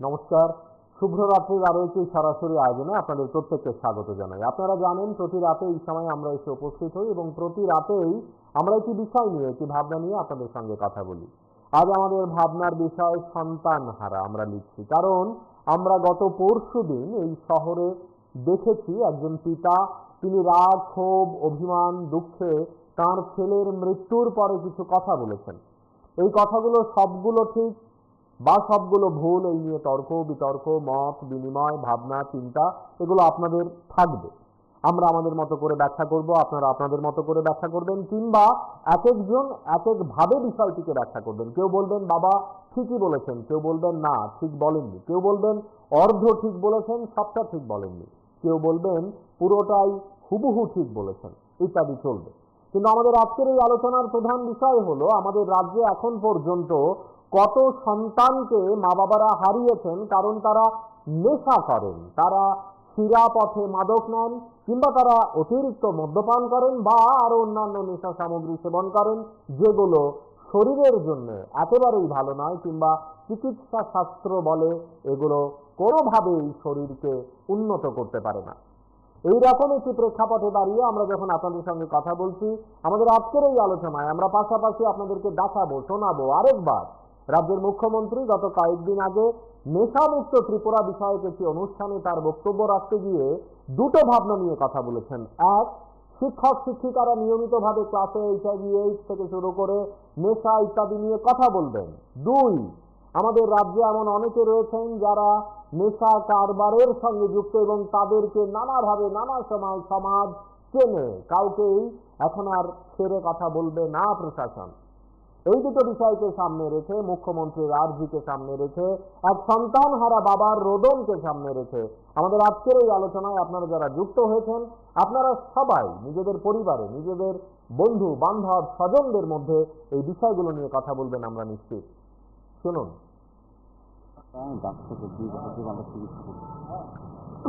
নমস্কার। শুভ্র রাত্রির আরো একটি সরাসরি আয়োজনে আপনাদের প্রত্যেককে স্বাগত জানাই। আপনারা জানেন প্রতি রাতে এই সময় আমরা এসে উপস্থিত হই এবং প্রতি রাতেই আমরা একটি বিষয় নিয়ে, একটি ভাবনা নিয়ে আপনাদের সঙ্গে কথা বলি। আজ আমাদের ভাবনার বিষয় সন্তান হারা আমরা লিখছি, কারণ আমরা গত পরশুদিন এই শহরে দেখেছি একজন পিতা, তিনি রাগ, ক্ষোভ, অভিমান, দুঃখে তাঁর ছেলের মৃত্যুর পরে কিছু কথা বলেছেন। এই কথাগুলো সবগুলো ঠিক বা সবগুলো ভুল, এই নিয়ে তর্ক বিতর্ক, মত বিনিময়, ভাবনা চিন্তা এগুলো আপনাদের থাকবে। আমরা আমাদের মতো করে ব্যাখ্যা করব, আপনারা আপনাদের মতো করে ব্যাখ্যা করবেন, কিংবা এক একজন এক এক ভাবে বিষয়টিকে ব্যাখ্যা করবেন। কেউ বলবেন বাবা ঠিকই বলেছেন, কেউ বলবেন না ঠিক বলেননি, কেউ বলবেন অর্ধ ঠিক বলেছেন সবটা ঠিক বলেননি, কেউ বলবেন পুরোটাই হুবহু ঠিক বলেছেন, ইত্যাদি চলবে। কিন্তু আমাদের আজকের এই আলোচনার প্রধান বিষয় হলো আমাদের রাজ্যে এখন পর্যন্ত কত সন্তানকে মা বাবারা হারিয়েছেন কারণ তারা নেশা করেন, তারা শিরা পথে মাদক নেন, কিংবা তারা অতিরিক্ত মদ্যপান করেন বা আরো অন্যান্য নেশা সামগ্রী সেবন করেন, যেগুলো শরীরের জন্য একেবারেই ভালো নয়, কিংবা চিকিৎসা শাস্ত্র বলে এগুলো কোনোভাবেই শরীরকে উন্নত করতে পারে না। এইরকম একটি প্রেক্ষাপটে দাঁড়িয়ে আমরা যখন আপনাদের সঙ্গে কথা বলছি, আমাদের আজকের এই আলোচনায় আমরা পাশাপাশি আপনাদেরকে দেখাবো, শোনাবো আরেকবার রাজ্যের মুখ্যমন্ত্রী গত কয়েকদিন আগে নেশামুক্ত ত্রিপুরা বিষয়ক একটি অনুষ্ঠানে তার বক্তব্য রাখতে গিয়ে দুটো ভাবনা নিয়ে কথা বলেছেন। এক, শিক্ষক শিক্ষিকারা নিয়মিতভাবে ক্লাসে এইচআইভি এইডস থেকে শুরু করে নেশা ইত্যাদি নিয়ে কথা বলবেন। দুই, আমাদের রাজ্যে এমন অনেকে রয়েছেন যারা নেশা কারবারের সঙ্গে যুক্ত এবং তাদেরকে নানাভাবে নানা সময় সমাজ চেনে, কাউকেই এখন আর ছেড়ে কথা বলবে না প্রশাসন। এই দুটো বিষয়কে সামনে রেখে, মুখ্যমন্ত্রীর আর্জিকে সামনে রেখে, এক সন্তান হারা বাবার রোদনকে সামনে রেখে আমাদের আজকের এই আলোচনায় আপনারা যারা যুক্ত হয়েছেন, আপনারা সবাই নিজেদের পরিবারে, নিজেদের বন্ধু বান্ধব স্বজনদের মধ্যে এই বিষয়গুলো নিয়ে কথা বলবেন আমরা নিশ্চিত। শুনুন।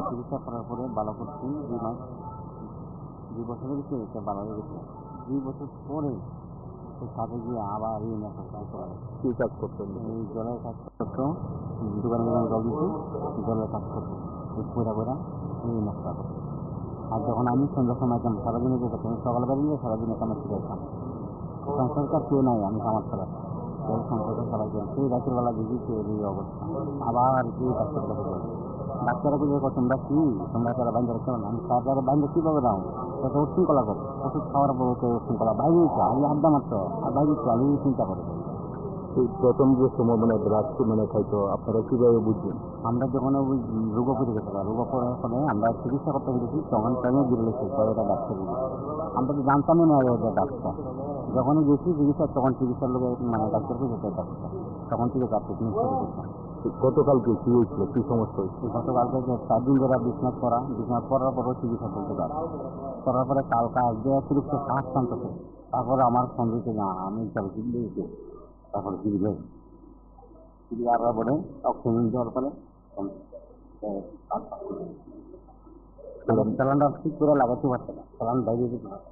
চিকিৎসা করার পরে ভালো করছি 2 মাস, 2 বছরের ভিতরে এটা ভালো হয়ে গেছে। 2 বছর পরে সাথে গিয়ে আবার এই নেশা শুরু করা। কি কাজ করতেন? এই জলের কাজ করতো, দোকানে দোকানে জল দিত, জলের কাজ করতো, ঘোরা ঘোরা এই নেশা করতো। আর যখন আমি সন্ধ্যার সময় যেতাম, সারাদিনে যেতাম, সকালে বেরিয়ে সারাদিনে কামার ছিল যেতাম। সংসারকার কেউ নাই, আমি কামার ছাড়া সংসারকার চালাই করি। সেই রাতের বেলা দেখি এই অবস্থা, আবার সেই ডাক্তার কাছে যাই। ডাক্তাররা বুঝে তোমরা কি, তোমরা তারা বাইন্দা রাখতে পারো না। আমি তারা বাইন্দা কীভাবে দাও, তত উশৃঙ্খলা করে, ওষুধ খাওয়ার পর উশৃঙ্খলা বাইরে দিচ্ছে, আমি আড্ডা মারত আর বাইরে দিচ্ছে, আমি চিন্তা করে। প্রথম যে সময় ড্রাগস খাইতো, আপনারা কিভাবে বুঝবেন? আমরা যখন রোগ করে গেছে, রোগ করার পরে আমরা চিকিৎসা করতে গেছি, তখন টাইমে দিলেছে এটা ডাক্তার দিল। আমরা তো জানতামই না এটা ডাক্তার। যখনই গেছি চিকিৎসা, তখন চিকিৎসার লোক ডাক্তারকে যেতে ডাক্তার, তখন থেকে তার ট্রিটমেন্ট করে দিতাম। গতকালকে কি হয়েছিল, কি সমস্যা হয়েছিল? গতকালকে 4 দিন ধরে বিছনাথ করার পরও চিকিৎসা করতে পারে, করার পরে কালকা একদিন অতিরিক্ত কাজ টানতেছে। তারপরে আমার সঙ্গীকে না, আমি চল দিয়েছি, তারপরে ফিরে আসার পরে অক্সিজেন দেওয়ার পরে স্যালান্ডার ঠিক করে লাগাতে পারছে না, স্যালান বাইরে দিতে পারছে।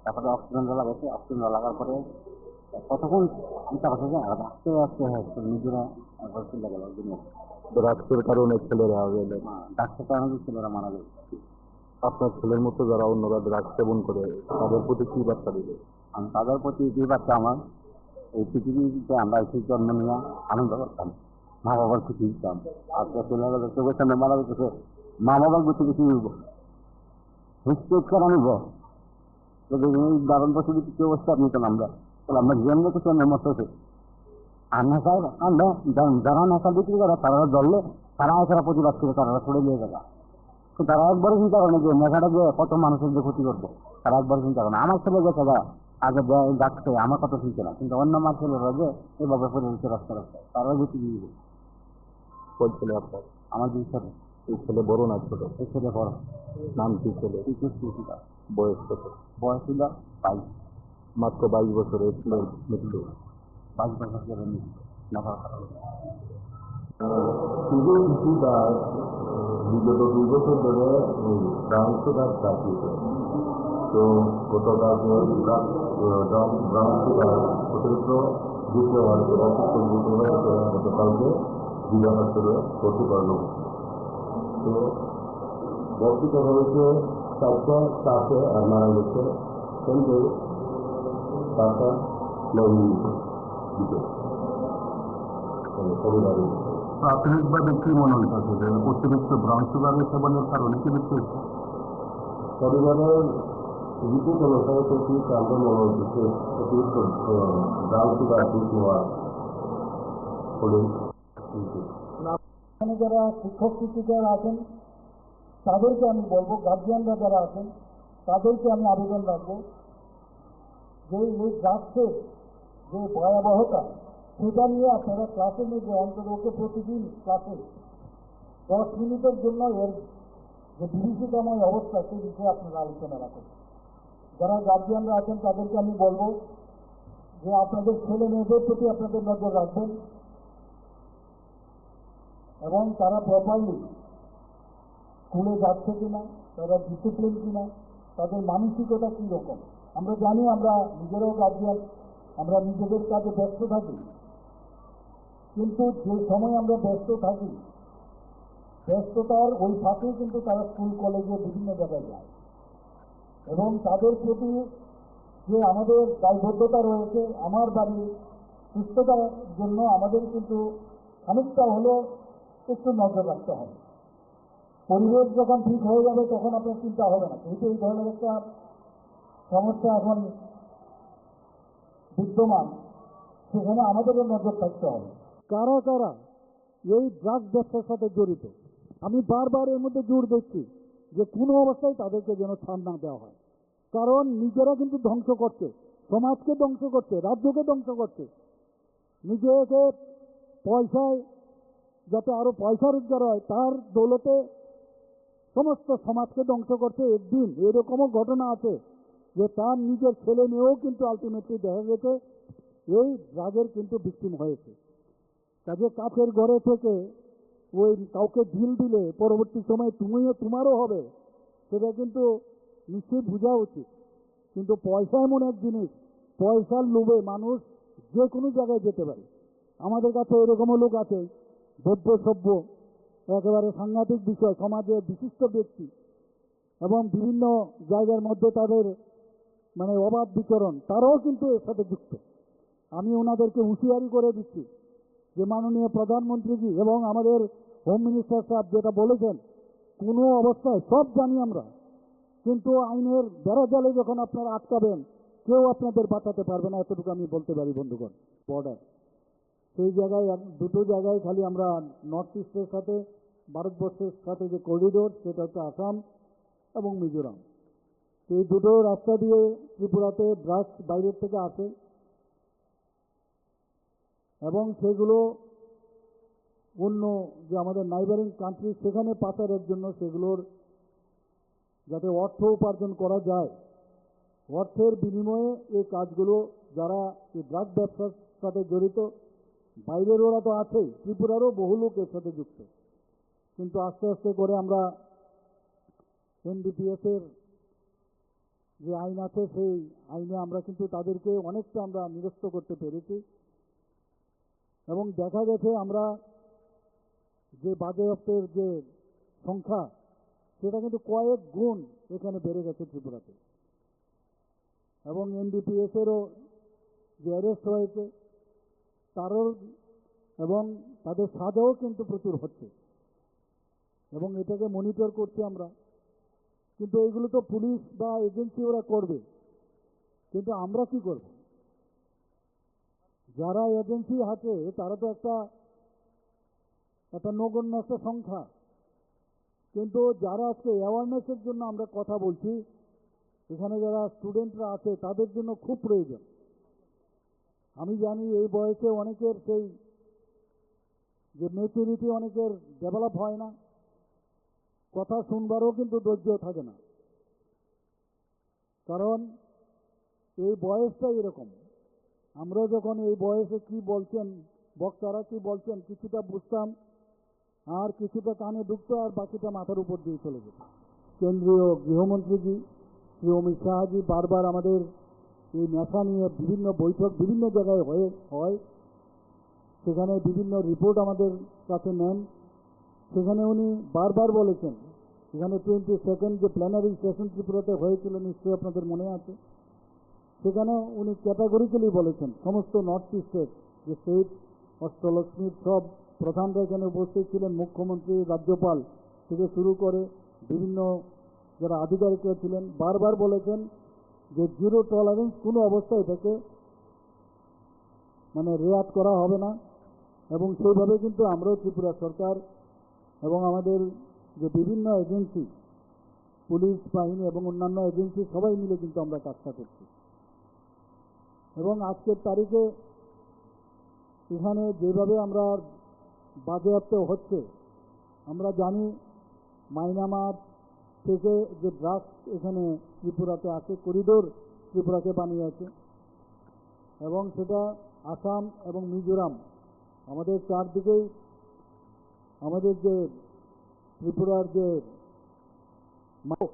তারপরে অক্সিজেনটা লাগাচ্ছে, অক্সিজেন লাগার পরে কতক্ষণ চিন্তা করছে যে আস্তে আস্তে হচ্ছে নিজেরা চিন্তা গেল। ড্রাগসের কারণে ছেলেরা ডাক্তার কারণে ছেলেরা মারা গেছে। আপনার ছেলের মতো যারা অন্যরা ড্রাগস সেবন করে তাদের প্রতি কি বার্তা দিবে? আমি তাদের প্রতি যে বার্তা, আমার এই পৃথিবীতে আমরা সেই জন্ম নিয়ে আনন্দ করতাম, মা বাবার খুশি দিতাম। আজকে চলে গেলে চোখের সামনে মারা গেছে, মা বাবার প্রতি কিছু বলবো রেসপেক্ট করা নিব। এই দারুণ বছর কি অবস্থা নিত না আমরা, তাহলে আমরা জীবন কিছু অন্য মতো হচ্ছে। আর নেশায় আমরা যারা নেশা বিক্রি করে তারা ধরলে তারা এছাড়া প্রতিবাদ করে তারা ছড়ে নিয়ে যাবে। তো তারা একবারও চিন্তা করে না যে নেশাটা যে কত মানুষের যে ক্ষতি করবে, তারা একবারও চিন্তা করে না। আমার ছেলে গেছে আগে যাচ্ছে, আমার কত চিন্তা না, কিন্তু অন্য মার ছেলেরা যে এভাবে করে দিচ্ছে রাস্তা রাস্তায়, তারাও গতি দিয়ে দিবে। কোন ছেলে আপনার? আমার 2 ছেলে। এই ছেলে বড় না ছোট? এই ছেলে বড়। নাম কি ছেলে? বয়স কত? বয়স ছিল 22। মাত্র 22 বছরে ছেলের মৃত্যু। 22 বছর ছেলে নেশা। বিগত 2 বছর ধরে ব্রাউন্স কাজ চাপিয়েছে। তো গতকালকে ব্রাউন্স কাজ অতিরিক্ত দ্বিতীয় গতকালকে জিজ্ঞাসাবাদে ভর্তি করানো হচ্ছে। তো বর্তিত হয়েছে 4টা চাষে আর মারা গেছে কিন্তু 4টা 9 মিনিটে দিতে পরিবারের। প্রাথমিকভাবে কি মনে হচ্ছে যে অতিরিক্ত ব্রাউন সুগারের সেবনের কারণে কি মৃত্যু হচ্ছে? পরিবারের রিপোর্ট অনুসারে তো কি কারণে মনে হচ্ছে অতিরিক্ত ব্রাউন সুগার দুধ নেওয়া ফলে। যারা শিক্ষক শিক্ষিকারা আছেন তাদেরকে আমি বলবো, গার্জিয়ানরা যারা আছেন তাদেরকে আমি আবেদন রাখবো যে এই ড্রাগসের যে ভয়াবহতা সেটা নিয়ে আপনারা ক্লাসের মধ্যে অন্তত ওকে প্রতিদিন ক্লাসে 10 মিনিটের জন্য এর যে বিভীষিকাময় অবস্থা সেই বিষয়ে আপনারা আলোচনা রাখুন। যারা গার্জিয়ানরা আছেন তাদেরকে আমি বলবো যে আপনাদের ছেলে মেয়েদের প্রতি আপনাদের নজর রাখবেন এবং তারা প্রপারলি স্কুলে যাচ্ছে কিনা, তারা ডিসিপ্লিন কিনা, তাদের মানসিকতা কী রকম। আমরা জানি আমরা নিজেরাও গার্জিয়ান, আমরা নিজেদের কাজে ব্যস্ত থাকি, কিন্তু যে সময় আমরা ব্যস্ত থাকি ব্যস্ততার ওই ফাঁকেই কিন্তু তারা স্কুল কলেজে বিভিন্ন জায়গায় যায় এবং তাদের প্রতি যে আমাদের দায়বদ্ধতা রয়েছে আমার বাড়ির সুস্থতার জন্য আমাদের কিন্তু খানিকটা হলেও একটু নজর রাখতে হবে। পরিবেশ যখন ঠিক হয়ে যাবে তখন আপনার চিন্তা হবে না, কিন্তু এই ধরনের একটা সমস্যা এখন বিদ্যমান, সেখানে আমাদেরও নজর থাকতে হবে। কারা কারা এই ড্রাগ ব্যবসার সাথে জড়িত আমি বারবার এর মধ্যে জোর দিচ্ছি যে কোনো অবস্থায় তাদেরকে যেন ছাড় না দেওয়া হয়, কারণ নিজেরা কিন্তু ধ্বংস করছে, সমাজকে ধ্বংস করছে, রাজ্যকে ধ্বংস করছে। নিজেকে পয়সায় যাতে আরো পয়সা রোজগার হয় তার দৌলতে সমস্ত সমাজকে ধ্বংস করছে। একদিন এরকমও ঘটনা আছে যে তার নিজের ছেলে মেয়েও কিন্তু আলটিমেটলি দেখা গেছে এই ড্রাগের কিন্তু ভিকটিম হয়েছে। কাজে কাছের ঘরে থেকে ওই কাউকে ঢিল দিলে পরবর্তী সময় তোমারও হবে, সেটা কিন্তু নিশ্চয়ই বোঝা উচিত। কিন্তু পয়সা এমন এক জিনিস, পয়সার লোভে মানুষ যে কোনো জায়গায় যেতে পারে। আমাদের কাছে এরকমও লোক আছে বৌদ্ধ সভ্য, একেবারে সাংঘাতিক বিষয়, সমাজের বিশিষ্ট ব্যক্তি এবং বিভিন্ন জায়গার মধ্যে তাদের মানে অবাধ বিচরণ, তারাও কিন্তু এর সাথে যুক্ত। আমি ওনাদেরকে হুঁশিয়ারি করে দিচ্ছি যে মাননীয় প্রধানমন্ত্রীজি এবং আমাদের হোম মিনিস্টার সাহেব যেটা বলেছেন, কোনো অবস্থায় সব জানি আমরা, কিন্তু আইনের বেড়াজালে যখন আপনারা আটকাবেন কেউ আপনাদের বাঁচাতে পারবে না, এতটুকু আমি বলতে পারি বন্ধুগণ। বর্ডার সেই জায়গায় দুটো জায়গায় খালি আমরা নর্থ ইস্টের সাথে ভারতবর্ষের সাথে যে করিডোর সেটা হচ্ছে আসাম এবং মিজোরাম। এই দুটো রাস্তা দিয়ে ত্রিপুরাতে ড্রাগস বাইরের থেকে আসে এবং সেগুলো অন্য যে আমাদের নাইবারিং কান্ট্রি সেখানে পাচারের জন্য সেগুলোর যাতে অর্থ উপার্জন করা যায়, অর্থের বিনিময়ে এই কাজগুলো যারা এই ড্রাগ ব্যবসার সাথে জড়িত, বাইরের ওরা তো আছেই, ত্রিপুরারও বহু লোক এর সাথে যুক্ত। কিন্তু আস্তে আস্তে করে আমরা এনডিপিএসের যে আইন আছে সেই আইনে আমরা কিন্তু তাদেরকে অনেকটা আমরা নিরস্ত করতে পেরেছি এবং দেখা গেছে আমরা যে বাজেয়াপ্তের যে সংখ্যা সেটা কিন্তু কয়েক গুণ এখানে বেড়ে গেছে ত্রিপুরাতে। এবং এনডিপিএসেরও যে অ্যারেস্ট হয়েছে তারও এবং তাদের সাজাও কিন্তু প্রচুর হচ্ছে এবং এটাকে মনিটর করছি আমরা। কিন্তু এইগুলো তো পুলিশ বা এজেন্সি ওরা করবে, কিন্তু আমরা কি করব? যারা এজেন্সি আছে তারা তো একটা নগণ্য একটা সংখ্যা, কিন্তু যারা আজকে অ্যাওয়ারনেসের জন্য আমরা কথা বলছি, এখানে যারা স্টুডেন্টরা আছে তাদের জন্য খুব প্রয়োজন। আমি জানি এই বয়সে অনেকের সেই যে ম্যাচুরিটি অনেকের ডেভেলপ হয় না, কথা শুনবারও কিন্তু ধৈর্য থাকে না, কারণ এই বয়সটা এরকম। আমরা যখন এই বয়সে কি বলছেন বক্তারা কি বলছেন কিছুটা বুঝতাম, আর কিছুটা কানে ঢুকতো আর বাকিটা মাথার উপর দিয়ে চলে যেত। কেন্দ্রীয় গৃহমন্ত্রীজি শ্রী অমিত শাহজি বারবার আমাদের এই নেশা নিয়ে বিভিন্ন বৈঠক বিভিন্ন জায়গায় হয় সেখানে বিভিন্ন রিপোর্ট আমাদের কাছে নেন। সেখানে উনি বারবার বলেছেন, সেখানে 22nd যে প্ল্যানারি সেশন ত্রিপুরাতে হয়েছিল, নিশ্চয়ই আপনাদের মনে আছে, সেখানে উনি ক্যাটাগরিক্যালি বলেছেন সমস্ত নর্থ ইস্টের যে স্টেট অষ্টলক্ষ্মীর সব প্রধানরা এখানে উপস্থিত ছিলেন, মুখ্যমন্ত্রী, রাজ্যপাল থেকে শুরু করে বিভিন্ন যারা আধিকারিকরা ছিলেন, বারবার বলেছেন যে জিরো টলারেন্স কোনো অবস্থায় এটাকে মানে রেয়াত করা হবে না। এবং সেইভাবে কিন্তু আমরাও ত্রিপুরা সরকার এবং আমাদের যে বিভিন্ন এজেন্সি, পুলিশ বাহিনী এবং অন্যান্য এজেন্সি সবাই মিলে কিন্তু আমরা কাজটা করছি। এবং আজকের তারিখে এখানে যেভাবে আমরা বাজেয়াপ্ত হচ্ছে, আমরা জানি মাইনামার থেকে যে ড্রাগস এখানে ত্রিপুরাতে আছে, করিডোর ত্রিপুরাকে বানিয়েছে, এবং সেটা আসাম এবং মিজোরাম আমাদের চারদিকেই আমাদের যে ত্রিপুরার যে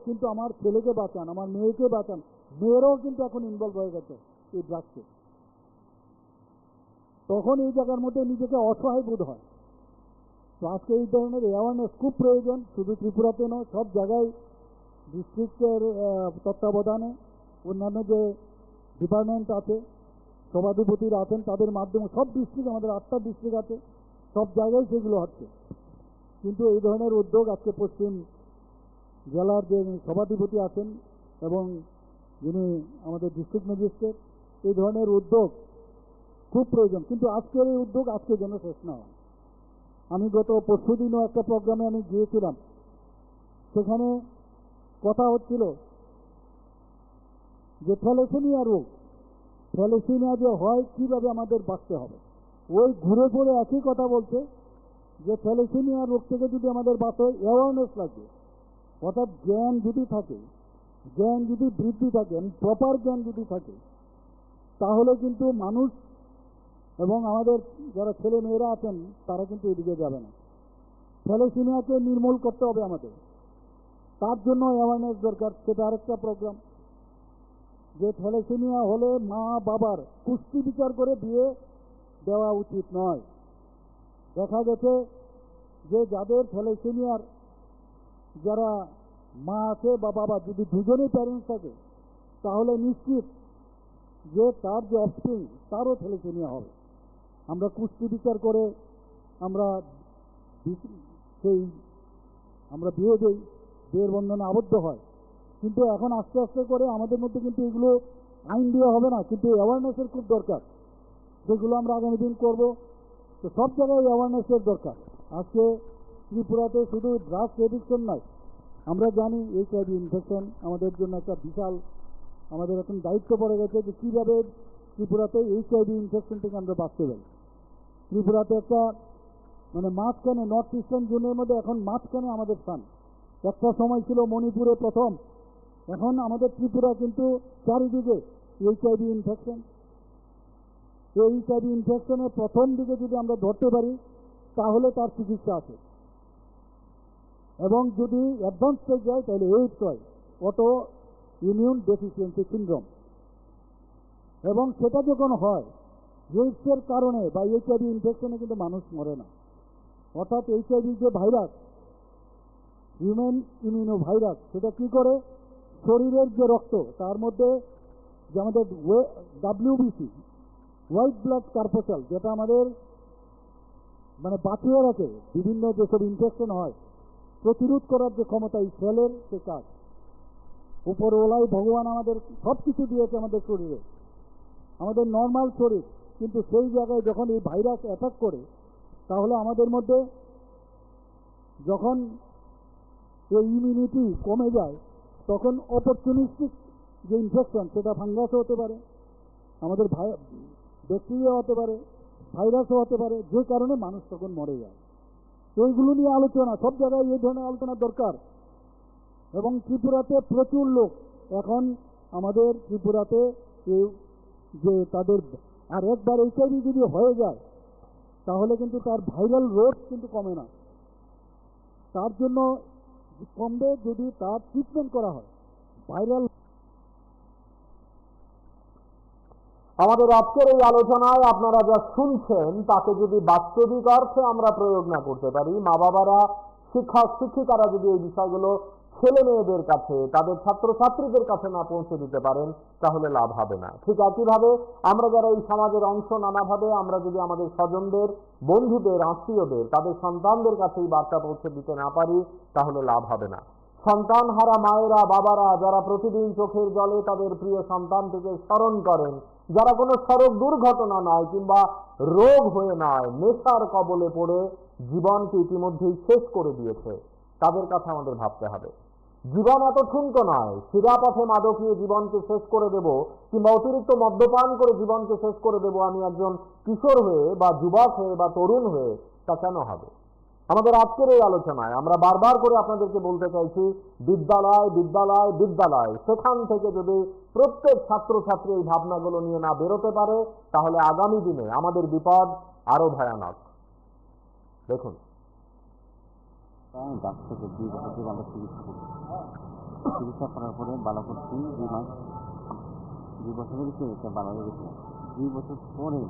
কিন্তু আমার ছেলেকে বাঁচান, আমার মেয়েকে বাঁচান, মেয়েরাও কিন্তু এখন ইনভলভ হয়ে গেছে এই ড্রাগসে। তখন এই জায়গার মধ্যে নিজেকে অসহায় বোধ হয়। তো আজকে এই ধরনের অ্যাওয়ারনেস খুব প্রয়োজন, শুধু ত্রিপুরাতে নয়, সব জায়গায় ডিস্ট্রিক্টের তত্ত্বাবধানে অন্যান্য যে ডিপার্টমেন্ট আছে, সভাধিপতিরা আছেন, তাদের মাধ্যমে সব ডিস্ট্রিক্ট, আমাদের 8টা ডিস্ট্রিক্ট আছে, সব জায়গায় সেগুলো হচ্ছে। কিন্তু এই ধরনের উদ্যোগ আজকে পশ্চিম জেলার যে সভাধিপতি আছেন এবং যিনি আমাদের ডিস্ট্রিক্ট ম্যাজিস্ট্রেট, এই ধরনের উদ্যোগ খুব প্রয়োজন। কিন্তু আজকের এই উদ্যোগ আজকে যেন শেষ না হয়। আমি গত পরশুদিনও একটা প্রোগ্রামে আমি গিয়েছিলাম, সেখানে কথা হচ্ছিল যে থ্যালাসেমিয়া রোগ, থ্যালাসেমিয়া যে হয় কীভাবে আমাদের বাঁচতে হবে, ওই ঘুরে ঘুরে একই কথা বলছে যে থ্যালাসেমিয়া রোগ থেকে যদি আমাদের বাঁচতে হয় অ্যাওয়ারনেস লাগবে। অর্থাৎ জ্ঞান যদি থাকে, জ্ঞান যদি বৃদ্ধি থাকে, প্রপার জ্ঞান যদি থাকে, তাহলে কিন্তু মানুষ এবং আমাদের যারা ছেলে মেয়েরা আছেন তারা কিন্তু এদিকে যাবে না। থ্যালাসেমিয়াকে নির্মূল করতে হবে আমাদের, তার জন্য অ্যাওয়ারনেস দরকার। সেটা আরেকটা প্রোগ্রাম যে থ্যালাসেমিয়া হলে মা বাবার কুষ্টি বিচার করে বিয়ে দেওয়া উচিত নয়। দেখা গেছে যে যাদের থ্যালাসেমিয়ার যারা মা আছে বা বাবা, যদি দুজনেই প্যারেন্টস থাকে, তাহলে নিশ্চিত যে তার যে অফস্প্রিং তারও থ্যালাসেমিয়া হবে। আমরা কুষ্টি বিচার করে আমরা আমরা বিয়ে দিই, বিয়ের বন্ধনে আবদ্ধ হয়। কিন্তু এখন আস্তে আস্তে করে আমাদের মধ্যে কিন্তু এগুলো আইন দেওয়া হবে না, কিন্তু অ্যাওয়ারনেসের খুব দরকার, যেগুলো আমরা আগামী দিন করব। তো সব জায়গায় অ্যাওয়ারনেসের দরকার। আজকে ত্রিপুরাতে শুধু ড্রাগস এডিকশন নয়, আমরা জানি HIV ইনফেকশন আমাদের জন্য একটা বিশাল, আমাদের এখন দায়িত্ব পড়ে গেছে যে কীভাবে ত্রিপুরাতে HIV ইনফেকশন থেকে আমরা বাঁচতে পারি। ত্রিপুরাতে একটা মানে মাঝখানে, নর্থ ইস্টার্ন জোনের মধ্যে এখন মাঝখানে আমাদের স্থান। একটা সময় ছিল মণিপুরে প্রথম, এখন আমাদের ত্রিপুরা কিন্তু চারিদিকে HIV ইনফেকশন। এই HIV ইনফেকশনের প্রথম দিকে যদি আমরা ধরতে পারি তাহলে তার চিকিৎসা আছে, এবং যদি অ্যাডভান্স হয়ে যায় তাহলে এইডস হয়, অটো ইমিউন ডেফিসিয়েন্সি সিনড্রোম। এবং সেটা যখন হয়, এইডসের কারণে বা HIV ইনফেকশনে কিন্তু মানুষ মরে না। অর্থাৎ HIV যে ভাইরাস, হিউম্যান ইমিউনো ভাইরাস, সেটা কি করে শরীরের যে রক্ত, তার মধ্যে যে আমাদের WBC হোয়াইট ব্লাড কর্পাসেল, যেটা আমাদের মানে বাঁচিয়ে রাখে বিভিন্ন যেসব ইনফেকশন হয়, প্রতিরোধ করার যে ক্ষমতা এই সেলের, সে কাজ উপরওয়ালাই ভগবান আমাদের সব কিছু দিয়েছে আমাদের শরীরে, আমাদের নর্মাল শরীর। কিন্তু সেই জায়গায় যখন এই ভাইরাস অ্যাটাক করে, তাহলে আমাদের মধ্যে যখন এই ইমিউনিটি কমে যায়, তখন অপরচুনিস্টিক যে ইনফেকশন, সেটা ফাঙ্গাসও হতে পারে, আমাদের ব্যাকটেরিয়া হতে পারে, ভাইরাসও হতে পারে, যে কারণে মানুষ তখন মরে যায়। তো এইগুলো নিয়ে আলোচনা, সব জায়গায় এই ধরনের আলোচনা দরকার। এবং ত্রিপুরাতে প্রচুর লোক এখন আমাদের ত্রিপুরাতে এই যে তাদের, আর একবার HIV যদি হয়ে যায় তাহলে কিন্তু তার ভাইরাল রোগ কিন্তু কমে না। তার জন্য কমবে যদি তার ট্রিটমেন্ট করা হয়। ভাইরাল আমাদের আজকের এই আলোচনায় আপনারা যা শুনছেন তাকে যদি বাস্তবিক অর্থে আমরা প্রয়োগ না করতে পারি, মা বাবারা, শিক্ষক শিক্ষিকারা যদি এই বিষয়গুলো ছেলে মেয়েদের কাছে, তাদের ছাত্রছাত্রীদের কাছে না পৌঁছে দিতে পারেন, তাহলে লাভ হবে না। ঠিক একইভাবে আমরা যারা এই সমাজের অংশ, নানাভাবে আমরা যদি আমাদের স্বজনদের, বন্ধুদের, আত্মীয়দের, তাদের সন্তানদের কাছে এই বার্তা পৌঁছে দিতে না পারি, তাহলে লাভ হবে না। সন্তানহারা মায়েরা, বাবারা যারা প্রতিদিন চোখের জলে তাদের প্রিয় সন্তানটিকে স্মরণ করেন, যারা কোনো সড়ক দুর্ঘটনা নয় কিংবা রোগ হয়ে নয়, নেশার কবলে পড়ে জীবনকে ইতিমধ্যেই শেষ করে দিয়েছে, তাদের কথা আমাদের ভাবতে হবে। জীবন এত ঠুনকো নয়, সিরাপথে মাদক নিয়ে জীবনকে শেষ করে দেব কিংবা অতিরিক্ত মদ্যপান করে জীবনকে শেষ করে দেব আমি একজন কিশোর হয়ে বা যুবক হয়ে বা তরুণ হয়ে, তা কেন হবে? আমাদের আজকের এই আলোচনায় আমরা বারবার করে আপনাদেরকে বলতে চাইছি, বিদ্যালয় বিদ্যালয় বিদ্যালয়, সেখান থেকে যদি প্রত্যেক ছাত্রছাত্রী এই ভাবনাগুলো নিয়ে না বেরোতে পারে, তাহলে আগামী দিনে আমাদের বিপদ আরো ভয়ানক। দেখুন, ডাক্তার 2 বছর ধরে আমরা চিকিৎসা করছি। চিকিৎসা করার পরে ভালো করছি 2 মাস, 2 বছরের ভিতরে এটা ভালো হয়ে গেছে। 2 বছর পরে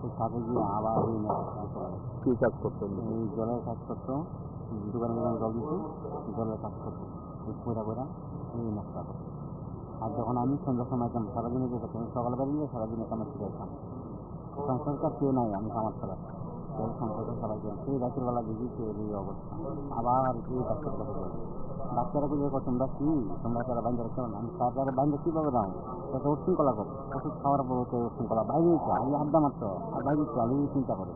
ওই সাথে গিয়ে আবার এই নেশা করা, কি কাজ করতেন? এই জলের কাজ করতো, দোকানে দোকানে জল দিত, জলের কাজ করতো, ওই পয়রা পয়রা এই নেশা করতো। আর যখন আমি সন্ধ্যার সময় যেতাম, সারাদিনে যে করতাম, সকালবেলা দিলে সারাদিনে কামার ছেড়ে যেতাম। সংসারটা কেউ নাই, আমি কামার ছাড়া সংসারটা সবাই করে সেই রাতের বেলা দেখি এই অবস্থা। আবার এই ডাক্তার কাছে যাই, ডাক্তাররা বলে তোমরা কি, তোমরা তারা বাইন্দা রাখতে না। আমি তারা বাইন্দা কীভাবে দাও, তাতে উচ্ছৃঙ্খলা করো, ওষুধ খাওয়ার পর হচ্ছে উচ্ছৃঙ্খলা বাইরে দিচ্ছে, আমি আড্ডা মারতো আর বাইরে দিচ্ছে, আমি চিন্তা করে।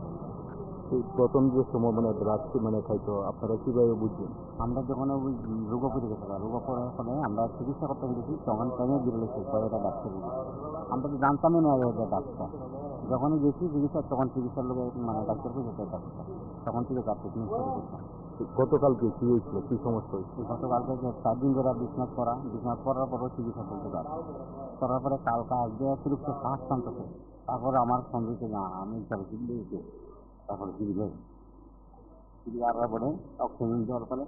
প্রথম যে সময় মানে রাত্রি মানে খাইতো, আপনারা কিভাবে বুঝবেন? আমরা যখন রোগ করে গেছিলাম, রোগ করার ফলে আমরা চিকিৎসা করতে গেছি, তখন টাইমে বেরোলেছে এটা ডাক্তার। আমরা তো জানতামই না এটা ডাক্তার। যখনই গেছি চিকিৎসা, তখন চিকিৎসার লোক মানে ডাক্তার হয়ে যেত ডাক্তার, তখন থেকে ডাক্তার শুরু করতাম। গতকালকে কি হয়েছিল, কি সমস্যা হয়েছিল? গতকালকে 4 দিন ধরে বিছনাথ করার পরও চিকিৎসা করতে পারে, করার পরে কালকা আজকে অতিরিক্ত শ্বাস টানতেছে। তারপরে আমার সন্দেহকে না, আমি চিকিৎসা দিয়েছি, তারপরে চিকিৎসা আসার পরে অক্সিজেন দেওয়ার পরে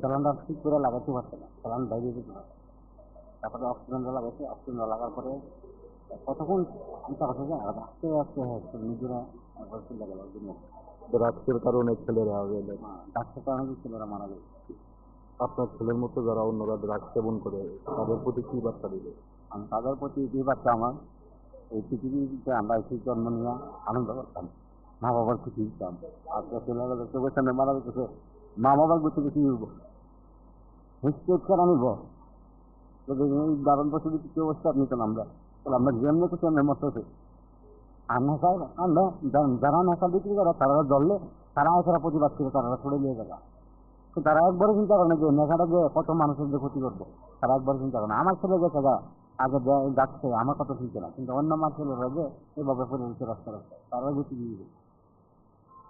চালানটা ঠিক করে লাগাতে পারছে না, চালান বাইরে যেতে পারছে। তারপরে অক্সিজেনটা লাগাইছে, অক্সিজেনটা লাগার পরে কতক্ষণ চিন্তা করছে যে আস্তে আস্তে হচ্ছে নিজেরা চিন্তা করার জন্য ড্রাগসের কারণে ছেলেরা ডাক্তার কারণে ছেলেরা মারা গেছে। আপনার ছেলের মতো যারা অন্যরা ড্রাগস সেবন করে, তাদের প্রতি কি বার্তা দিবে? আমি তাদের প্রতি এই বার্তা, আমার এই পৃথিবীতে আমরা এসে জন্ম নিয়ে আনন্দ করতাম, মা বাবার খুশি দিতাম। আজকে ছেলেরা চোখের সামনে মারা যেতেছে, মা বাবার গুছি কিছু হিস্টেট নিব, এই দারুণ প্রস্তুতি কি অবস্থা নিতাম আমরা। আমরা যেমনি কিছু আমরা মতো আর নেশায় আমরা যারা নেশা বিক্রি করে তারা ধরলে তারা এছাড়া প্রতিবাদ করে তারা ছড়ে নিয়ে যাবে। তারা একবারও চিন্তা করে না যে নেশাটা যে কত মানুষের যে ক্ষতি করবো, তারা একবারও চিন্তা করে না। আমার ছেলে গেছে গা আগে যাচ্ছে, আমার কত চিন্তা না, কিন্তু অন্য আমার ছেলেরা যে এভাবে পড়ে রয়েছে রাস্তা রাস্তায়, তারা গতি দিয়ে দেবে।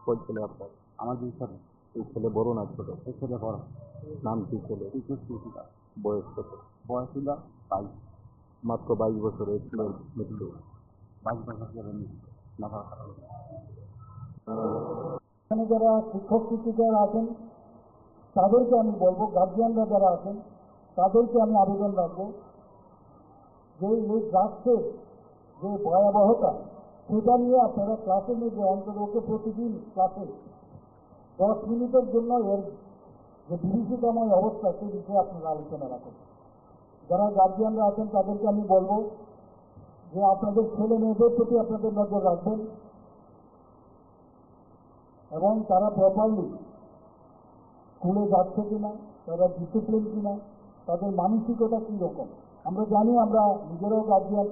কোন ছেলে আপনার? আমার 2 ছেলে। এই ছেলে বড় না ছোট? এই ছেলে বড়। নাম কি ছেলে? বয়স কত? বয়স ছিল 22। মাত্র 22 বছরে ছেলের মৃত্যু। 22 বছর ছেলের মৃত্যু নেশার কারণে। এখানে যারা শিক্ষক শিক্ষিকারা আছেন তাদেরকে আমি বলবো, গার্জিয়ানরা যারা আছেন তাদেরকে আমি আবেদন রাখবো যে এই ড্রাগসের যে ভয়াবহতা, সেটা নিয়ে আপনারা ক্লাসের মধ্যে অন্তত ওকে প্রতিদিন ক্লাসে 10 মিনিটের জন্য এর যে বিভীষিকাময় অবস্থা সেই বিষয়ে আপনারা আলোচনা রাখুন। যারা গার্জিয়ানরা আছেন তাদেরকে আমি বলবো যে আপনাদের ছেলে মেয়েদের প্রতি আপনাদের নজর রাখবেন এবং তারা প্রপারলি স্কুলে যাচ্ছে কিনা, তারা ডিসিপ্লিন কিনা, তাদের মানসিকতা কী রকম। আমরা জানি আমরা নিজেরাও গার্জিয়ান,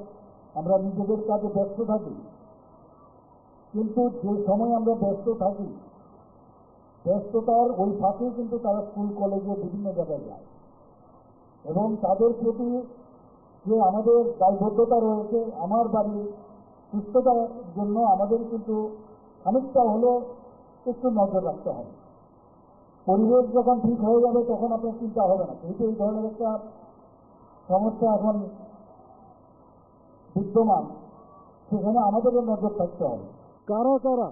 আমরা নিজেদের কাজে ব্যস্ত থাকি, কিন্তু যে সময় আমরা ব্যস্ত থাকি, ব্যস্ততার ওই ফাঁকে কিন্তু তারা স্কুল কলেজে বিভিন্ন জায়গায় যায় এবং তাদের প্রতি যে আমাদের দায়বদ্ধতা রয়েছে, আমার বাড়ির সুস্থতার জন্য আমাদের কিন্তু খানিকটা হলেও একটু নজর রাখতে হবে। পরিবেশ যখন ঠিক হয়ে যাবে তখন আপনার চিন্তা হবে না, কিন্তু এই ধরনের একটা সমস্যা এখন বিদ্যমান, সেখানে আমাদেরও নজর থাকতে হবে। কারা কারা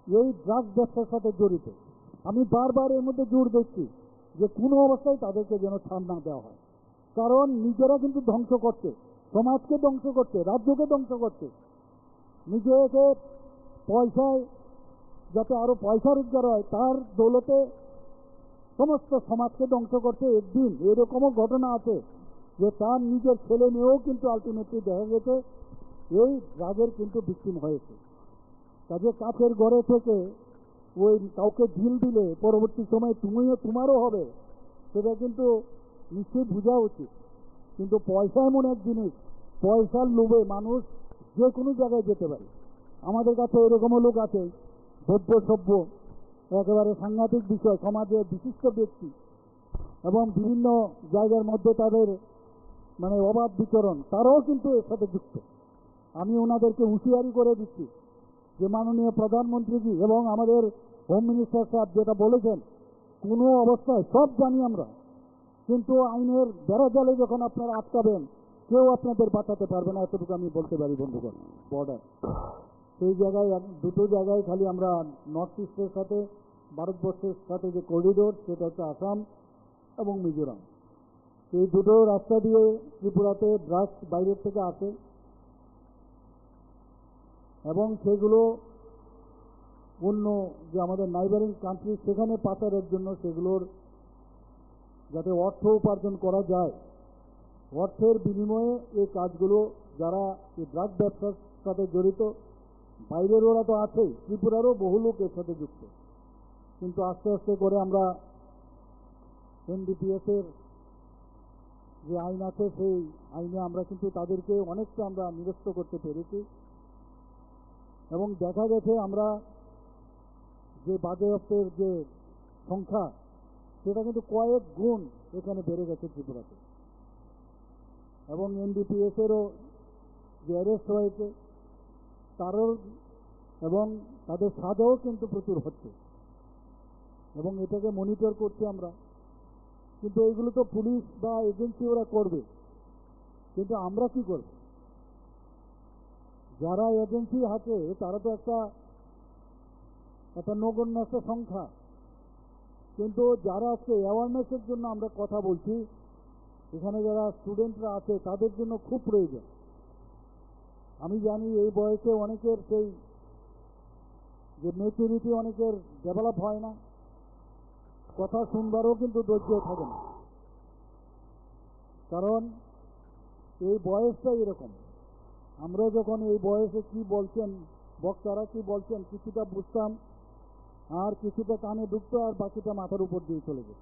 এই ড্রাগ ব্যবসার সাথে জড়িত, আমি বারবার এর মধ্যে জোর দিচ্ছি যে কোনো অবস্থায় তাদেরকে যেন ছাড় না দেওয়া হয়, কারণ নিজেরা কিন্তু ধ্বংস করছে, সমাজকে ধ্বংস করছে, রাজ্যকে ধ্বংস করছে। নিজেকে পয়সায় যাতে আরো পয়সা রোজগার হয় তার দৌলতে সমস্ত সমাজকে ধ্বংস করছে। একদিন এরকমও ঘটনা আছে যে তার নিজের ছেলে মেয়েও কিন্তু আলটিমেটলি দেখা গেছে এই ড্রাগের কিন্তু ভিকটিম হয়েছে। কাজে কাছের ঘরে থেকে ওই কাউকে ঢিল দিলে পরবর্তী সময় তোমারও হবে, সেটা কিন্তু নিশ্চয়ই বোঝা উচিত। কিন্তু পয়সা এমন এক জিনিস, পয়সার লোভে মানুষ যে কোনো জায়গায় যেতে পারে। আমাদের কাছে এরকমও লোক আছে ভদ্র সভ্য, একেবারে সাংঘাতিক বিষয়, সমাজের বিশিষ্ট ব্যক্তি এবং বিভিন্ন জায়গার মধ্যে তাদের মানে অবাধ বিচরণ, তারাও কিন্তু এর সাথে যুক্ত। আমি ওনাদেরকে হুঁশিয়ারি করে দিচ্ছি যে মাননীয় প্রধানমন্ত্রীজি এবং আমাদের হোম মিনিস্টার সাহেব যেটা বলেছেন, কোনো অবস্থায় সব জানি আমরা, কিন্তু আইনের বেড়াজালে যখন আপনারা আটকাবেন কেউ আপনাদের বাঁচাতে পারবে না, এতটুকু আমি বলতে পারি বন্ধুগণ। বর্ডার সেই জায়গায় দুটো জায়গায় খালি আমরা নর্থ ইস্টের সাথে ভারতবর্ষের সাথে যে করিডোর, সেটা হচ্ছে আসাম এবং মিজোরাম। এই দুটো রাস্তা দিয়ে ত্রিপুরাতে ড্রাগস বাইরের থেকে আসে এবং সেগুলো অন্য যে আমাদের নাইবারিং কান্ট্রি সেখানে পাচারের জন্য সেগুলোর যাতে অর্থ উপার্জন করা যায়, অর্থের বিনিময়ে এই কাজগুলো যারা এই ড্রাগ ব্যবসার সাথে জড়িত, বাইরের ওরা তো আছেই, ত্রিপুরারও বহু লোক এর সাথে যুক্ত। কিন্তু আস্তে আস্তে করে আমরা এনডিপিএসের যে আইন আছে সেই আইনে আমরা কিন্তু তাদেরকে অনেকটা আমরা নিরস্ত করতে পেরেছি এবং দেখা গেছে আমরা যে বাজেয়াপ্তের যে সংখ্যা সেটা কিন্তু কয়েক গুণ এখানে বেড়ে গেছে ত্রিপুরাতে। এবং এনডিপিএসেরও যে অ্যারেস্ট হয়েছে তারও এবং তাদের সাজাও কিন্তু প্রচুর হচ্ছে এবং এটাকে মনিটর করছি আমরা। কিন্তু এইগুলো তো পুলিশ বা এজেন্সি ওরা করবে, কিন্তু আমরা কি করব? যারা এজেন্সি আছে তারা তো একটা নগণ্য একটা সংখ্যা, কিন্তু যারা আজকে অ্যাওয়ারনেসের জন্য আমরা কথা বলছি, এখানে যারা স্টুডেন্টরা আছে তাদের জন্য খুব প্রয়োজন। আমি জানি এই বয়সে অনেকের সেই যে মেচুরিটি অনেকের ডেভেলপ হয় না, কথা শুনবারও কিন্তু ধৈর্য থাকে না, কারণ এই বয়সটাই এরকম। আমরা যখন এই বয়সে কি বলছেন, বক্তারা কি বলছেন, কিছুটা বুঝতাম আর কিছুটা কানে ঢুকতো আর বাকিটা মাথার উপর দিয়ে চলে যেত।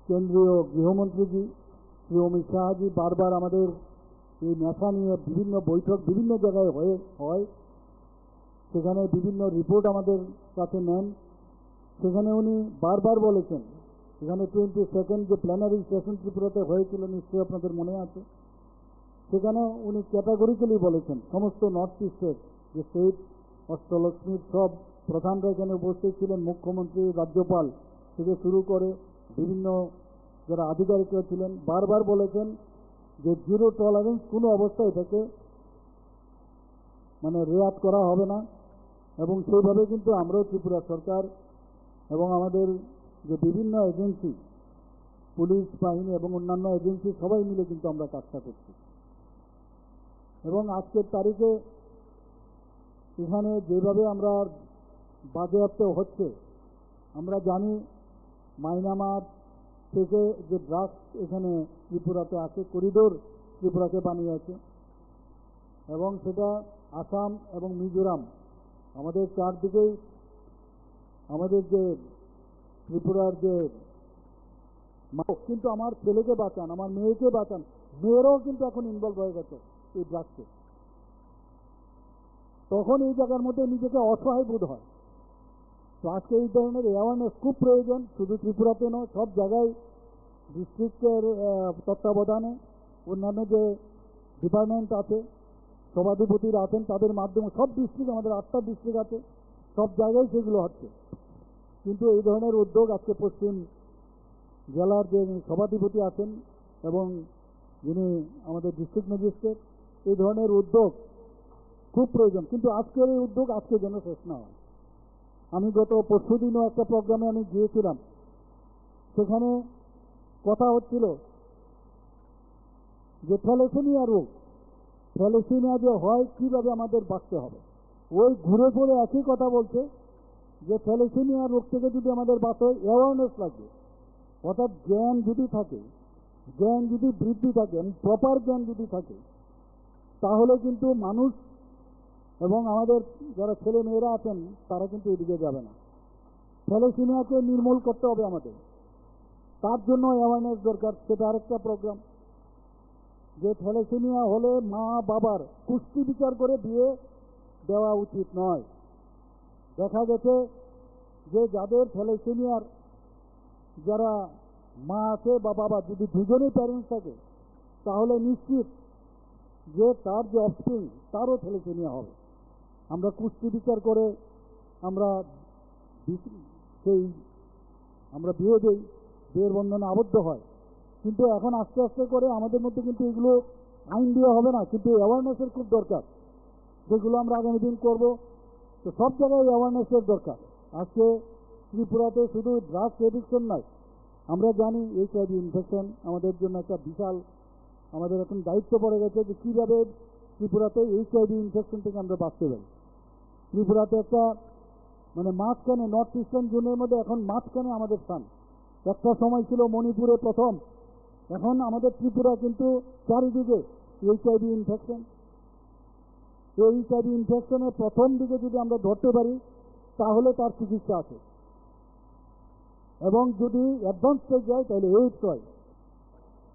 কেন্দ্রীয় গৃহমন্ত্রীজি শ্রী অমিত শাহজি বারবার আমাদের এই নেশা নিয়ে বিভিন্ন বৈঠক বিভিন্ন জায়গায় হয়, সেখানে বিভিন্ন রিপোর্ট আমাদের কাছে নেন। সেখানে উনি বারবার বলেছেন, এখানে 22nd যে প্ল্যানারি সেশন ত্রিপুরাতে হয়েছিল নিশ্চয়ই আপনাদের মনে আছে, সেখানে উনি ক্যাটাগরিক্যালি বলেছেন সমস্ত নর্থ ইস্টের যে স্টেট অষ্টলক্ষ্মীর সব প্রধানরা এখানে উপস্থিত ছিলেন, মুখ্যমন্ত্রী, রাজ্যপাল থেকে শুরু করে বিভিন্ন যারা আধিকারিকরা ছিলেন, বারবার বলেছেন যে জিরো টলারেন্স, কোনো অবস্থায় এটাকে মানে রেয়াত করা হবে না। এবং সেইভাবে কিন্তু আমরাও ত্রিপুরা সরকার এবং আমাদের যে বিভিন্ন এজেন্সি, পুলিশ বাহিনী এবং অন্যান্য এজেন্সি সবাই মিলে কিন্তু আমরা কাজটা করছি। এবং আজকের তারিখে এখানে যেভাবে আমরা বাজেয়াপ্ত হচ্ছে, আমরা জানি মায়ানমার থেকে যে ড্রাগস এখানে ত্রিপুরাতে আসে, করিডোর ত্রিপুরাকে বানিয়েছে এবং সেটা আসাম এবং মিজোরাম আমাদের চারদিকেই আমাদের যে ত্রিপুরার যে কিন্তু আমার ছেলেকে বাঁচান, আমার মেয়েকে বাঁচান, মেয়েরাও কিন্তু এখন ইনভলভ হয়ে গেছে এই ড্রাগসে। তখন এই জায়গার মধ্যে নিজেকে অসহায় বোধ হয়। তো আজকে এই ধরনের অ্যাওয়ারনেস খুব প্রয়োজন, শুধু ত্রিপুরাতে নয়, সব জায়গায় ডিস্ট্রিক্টের তত্ত্বাবধানে অন্যান্য যে ডিপার্টমেন্ট আছে, সভাধিপতিরা আছেন, তাদের মাধ্যমে সব ডিস্ট্রিক্ট, আমাদের 8টা ডিস্ট্রিক্ট আছে, সব জায়গায় সেগুলো হচ্ছে। কিন্তু এই ধরনের উদ্যোগ আজকে পশ্চিম জেলার যে সভাধিপতি আছেন এবং যিনি আমাদের ডিস্ট্রিক্ট ম্যাজিস্ট্রেট, এই ধরনের উদ্যোগ খুব প্রয়োজন। কিন্তু আজকের এই উদ্যোগ আজকে যেন শেষ না হয়। আমি গত পরশুদিনও একটা প্রোগ্রামে আমি গিয়েছিলাম, সেখানে কথা হচ্ছিল যে থ্যালাসেমিয়া রোগ, থ্যালাসেমিয়া যে হয় কীভাবে আমাদের বাঁচতে হবে, ওই ঘুরে ফিরে একই কথা বলছে যে থ্যালাসেমিয়া রোগ থেকে যদি আমাদের বাঁচতে হয় অ্যাওয়ারনেস লাগবে। অর্থাৎ জ্ঞান যদি থাকে, জ্ঞান যদি বৃদ্ধি থাকে, প্রপার জ্ঞান যদি থাকে, তাহলে কিন্তু মানুষ এবং আমাদের যারা ছেলে মেয়েরা আছেন তারা কিন্তু এদিকে যাবে না। থ্যালাসেমিয়াকে নির্মূল করতে হবে আমাদের, তার জন্য অ্যাওয়ারনেস দরকার। সেটা আরেকটা প্রোগ্রাম যে থ্যালাসেমিয়া হলে মা বাবার কুষ্টি বিচার করে বিয়ে দেওয়া উচিত নয়। দেখা গেছে যে যাদের থ্যালাসেমিয়ার যারা মা আছে বা বাবা যদি দুজনেই প্যারেন্টস থাকে, তাহলে নিশ্চিত যে তার যে অফস্প্রিং তারও থ্যালাসেমিয়া হবে। আমরা কুষ্টি বিচার করে আমরা আমরা বিয়ে দিই, বিয়ের বন্ধনে আবদ্ধ হয়। কিন্তু এখন আস্তে আস্তে করে আমাদের মধ্যে কিন্তু এগুলো আইন দিয়ে হবে না, কিন্তু অ্যাওয়ারনেসের খুব দরকার, যেগুলো আমরা আগামী দিন করবো। তো সব জায়গায় অ্যাওয়ারনেসের দরকার। আজকে ত্রিপুরাতে শুধু ড্রাগস এডিকশন নয়, আমরা জানি HIV ইনফেকশন আমাদের জন্য একটা বিশাল, আমাদের এখন দায়িত্ব পড়ে গেছে যে কীভাবে ত্রিপুরাতে HIV ইনফেকশন থেকে আমরা বাঁচতে পারি। ত্রিপুরাতে একটা মাঝখানে নর্থ ইস্টার্ন জোনের মধ্যে এখন মাঝখানে আমাদের স্থান। একটা সময় ছিল মণিপুরে প্রথম, এখন আমাদের ত্রিপুরা কিন্তু চারিদিকে HIV ইনফেকশন। এই HIV ইনফেকশনের প্রথম দিকে যদি আমরা ধরতে পারি তাহলে তার চিকিৎসা আছে, এবং যদি অ্যাডভান্স হয়ে যায় তাহলে এইডস হয়।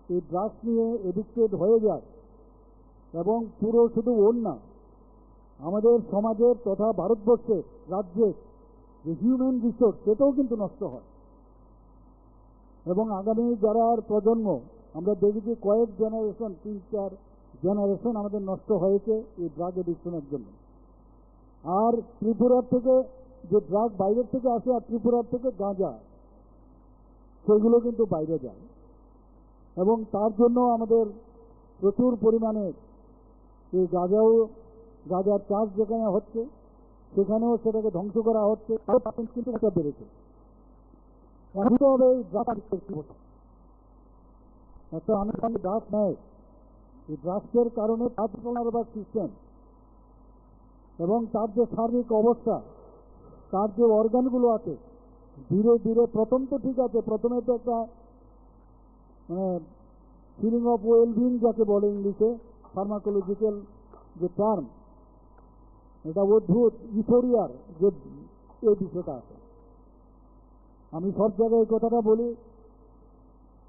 এই ড্রাগস নিয়ে এডিক্টেড হয়ে যায় এবং পুরো শুধু ওর না, আমাদের সমাজের তথা ভারতবর্ষের রাজ্যের যে হিউম্যান রিসোর্স সেটাও কিন্তু নষ্ট হয়। এবং আগামী যারা প্রজন্ম, আমরা দেখেছি কয়েক জেনারেশন, 3-4 জেনারেশন আমাদের নষ্ট হয়েছে এই ড্রাগ এডিকশনের জন্য। আর ত্রিপুরার থেকে যে ড্রাগ বাইরের থেকে আসে আর ত্রিপুরার থেকে গাঁজা, সেগুলো কিন্তু বাইরে যায়, এবং তার জন্য আমাদের প্রচুর পরিমাণে এই গাঁজার চাষ যেখানে হচ্ছে সেখানেও সেটাকে ধ্বংস করা হচ্ছে, তাও কিন্তু একটা বেড়েছে। হবে এই ড্রাগ একটা আনুষ্ঠানিক ড্রাগ নেয়, এই ড্রাগসের কারণে পার্সোনাল সিস্টেম এবং তার যে শারীরিক অবস্থা, তার যে অর্গানগুলো আছে, ধীরে ধীরে প্রথম তো ঠিক আছে, প্রথমে তো একটা ফিলিং অফ ওয়েলবিং যাকে বলে ইংলিশে, ফার্মাকোলজিক্যাল যে টার্ম, এটা অদ্ভুত ইউফোরিয়ার যে এই বিষয়টা আছে। আমি সব জায়গায় এই কথাটা বলি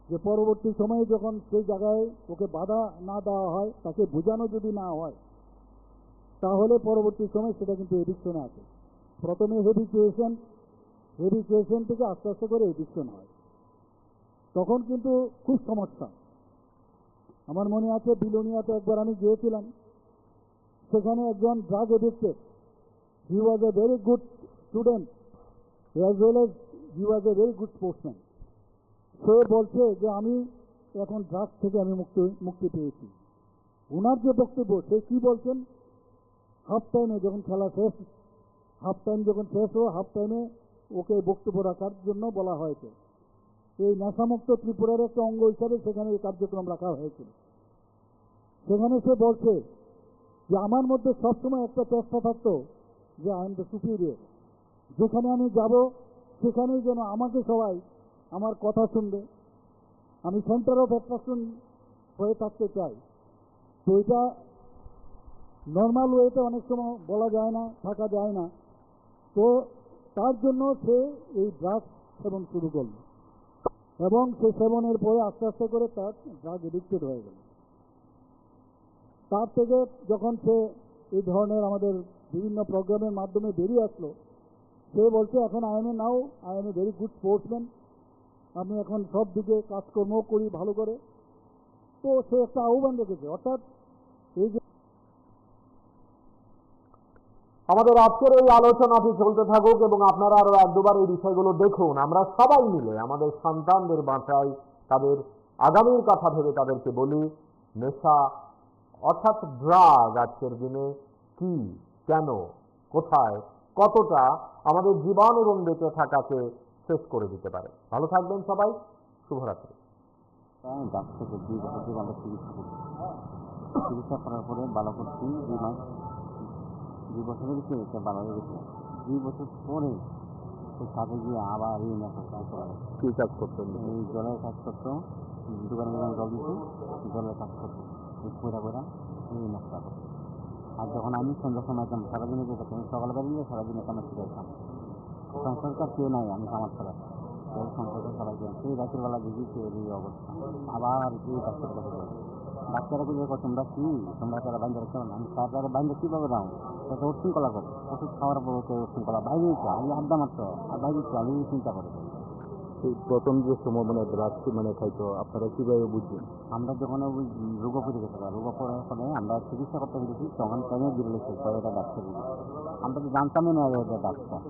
যে পরবর্তী সময়ে যখন সেই জায়গায় ওকে বাধা না দেওয়া হয়, তাকে বোঝানো যদি না হয়, তাহলে পরবর্তী সময় সেটা কিন্তু এডিকশনে আছে। প্রথমে হেভি ক্রিয়েশন থেকে আস্তে আস্তে করে এডিকশন হয়, তখন কিন্তু খুব সমস্যা। আমার মনে আছে বিলোনিয়াতে একবার আমি গিয়েছিলাম, সেখানে একজন drug addicted, he was a very good student as well as he was a very good sportsman. সে বলছে যে আমি এখন ড্রাগস থেকে আমি মুক্তি পেয়েছি। ওনার যে বক্তব্য, সে কি বলছেন, হাফ টাইমে যখন খেলা শেষ, হাফ টাইম যখন শেষ হয়, হাফ টাইমে ওকে বক্তব্য রাখার জন্য বলা হয়েছে। এই নেশামুক্ত ত্রিপুরার একটা অঙ্গ হিসাবে সেখানে এই কার্যক্রম রাখা হয়েছিল। সেখানে সে বলছে যে আমার মধ্যে সবসময় একটা চেষ্টা থাকতো যে আই এম দ্য সুপিরিয়র, যেখানে আমি যাব সেখানেই যেন আমাকে সবাই আমার কথা শুনবে, আমি সেন্টার অফ অ্যাট্রাকশন হয়ে থাকতে চাই। তো এটা নর্মাল ওয়েতে অনেক সময় বলা যায় না, থাকা যায় না। তো তার জন্য সে এই ড্রাগ সেবন শুরু করল, এবং সে সেবনের পরে আস্তে আস্তে করে তার ড্রাগ এডিক্টেড হয়ে গেল। তার থেকে যখন সে এই ধরনের আমাদের বিভিন্ন প্রোগ্রামের মাধ্যমে বেরিয়ে আসলো, সে বলছে এখন I M A very good sportsman, আমি এখন সব দিকে কাজকর্ম করি ভালো করে। তো সে একটা আহ্বান রেখেছে, অর্থাৎ এই যে আমাদের আজকের এই আলোচনাটি চলতে থাকুক এবং আপনারা আরো 1-2বার এই বিষয়গুলো দেখুন। আমরা সবাই মিলে আমাদের সন্তানদের বাঁচাই, তাদের আগামীর কথা ভেবে তাদেরকে বলি নেশা অর্থাৎ ড্রাগ আজকের দিনে কি, কেন, কোথায়, কতটা আমাদের জীবন এবং বেঁচে থাকাকে শেষ করে দিতে পারে। ভালো থাকবেন সবাই, শুভরাত্রি। তাই ডাক্তার থেকে 2 বছর ধরে আমরা চিকিৎসা করছি। চিকিৎসা করার পরে ভালো করছি 2 মাস, 2 বছরের ভিতরে এটা ভালো হয়ে গেছে। 2 বছর পরে সে কাজে গিয়ে আবার এই নেশা শুরু করা গেছে। কি কাজ করতেন? এই জলের কাজ করতো, দোকানে দোকানে জল দিত, জলের কাজ করতো, এই ঘোরা এই নেশা করতো। আর যখন আমি সন্ধ্যার সময় যেতাম, সারাদিনে যেতাম, সকালে বেরিয়ে সারাদিনে কামার ছিল যেতাম। সংসারকার কেউ নাই, আমি কামার ছাড়া কেউ সংসারকার চালাই যাই। সেই রাতের বেলা দেখি এই অবস্থা, আবার এই ডাক্তারের কাছে যাই। ডাক্তাররা বলে তোমরা কি, তোমরা তারা বাইন্দা রাখতে না। আমি তারা বাইন্দা কীভাবে দাও, সেটা উচ্ছৃঙ্খলা করে, ওষুধ খাওয়ার পর উচ্ছৃঙ্খলা বাইরে আমি আড্ডা মারতো, আর বাইরে আমি চিন্তা করে। এই প্রথম যে সময় মানে ড্রাগস মানে খাইতো, আপনারা কিভাবে বুঝছেন? আমরা যখন ওই রোগ পড়ে গেছে, রোগ পড়ার পরে আমরা চিকিৎসা করতে গেছি, তখন টাইমে বেরোলেছে এটা ডাক্তার দিকে। আমরা তো জানতামই না এটা ডাক্তার।